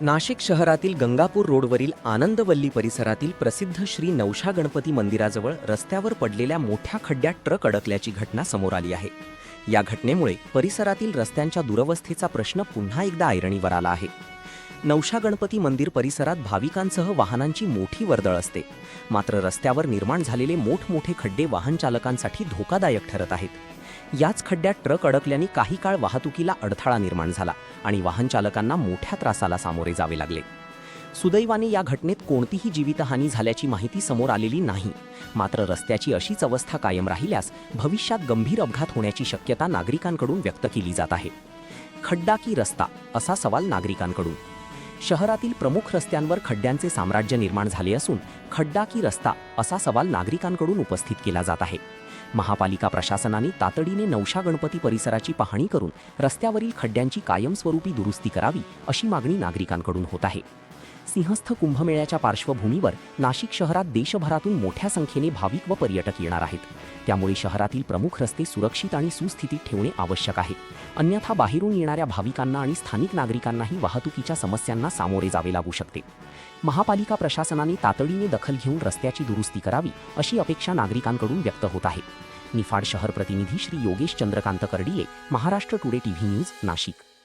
नाशिक शहरातील गंगापूर रोडवरील आनंदवल्ली परिसरातील प्रसिद्ध श्री नवशा गणपती मंदिराजवळ रस्त्यावर पडलेल्या मोठ्या खड्ड्यात ट्रक अडकल्याची घटना समोर आली आहे। या घटनेमुळे परिसरातील रस्त्यांच्या दुरवस्थेचा प्रश्न पुन्हा एकदा ऐरणीवर आला आहे। नवशा गणपती मंदिर परिसरात भाविकांसह वाहनांची मोठी वर्दळ असते, मात्र रस्त्यावर निर्माण झालेले मोठमोठे खड्डे वाहन चालकांसाठी धोकादायक ठरत आहेत। याच खड्ड्यात ट्रक अडकल्याने काही काळ वाहतुकीला अडथळा निर्माण झाला आणि वाहन चालकांना मोठ्या त्रासाला सामोरे जावे लागले। सुदैवाने या घटनेत कोणतीही जीवितहानी झाल्याची माहिती समोर आलेली नाही, मात्र रस्त्याची अशीच अवस्था कायम राहिल्यास भविष्यात गंभीर अपघात होण्याची शक्यता नागरिकांकडून व्यक्त केली जात आहे। खड्डा की रस्ता असा सवाल नागरिकांकडून। शहरातील प्रमुख रस्त्यांवर खड्ड्यांचे साम्राज्य निर्माण झाले असून खड्डा की रस्ता असा सवाल नागरिकांकडून उपस्थित केला जात आहे। महापालिका प्रशासनाने तातडीने नवशा गणपती परिसराची पाहणी करून रस्त्यावरील खड्ड्यांची कायमस्वरूपी दुरुस्ती करावी अशी मागणी नागरिकांकडून होत आहे। सिंहस्थ कुंभमेळ्याच्या पार्श्वभूमीवर नाशिक शहरात देशभरातून मोठ्या संख्येने भाविक व पर्यटक येणार आहेत, त्यामुळे शहरातील प्रमुख रस्ते सुरक्षित आणि सुस्थितीत ठेवणे आवश्यक आहे, अन्यथा बाहेरून येणाऱ्या भाविकांना आणि स्थानिक नागरिकांनाही वाहतुकीच्या समस्यांना सामोरे जावे लागू शकते। महापालिका प्रशासनाने तातडीने दखल घेऊन रस्त्याची दुरुस्ती करावी अशी अपेक्षा नागरिकांकडून व्यक्त होत आहे। निफाड शहर प्रतिनिधी Shri Yogesh Chandrakant Kardile, Maharashtra today TV news, Nashik.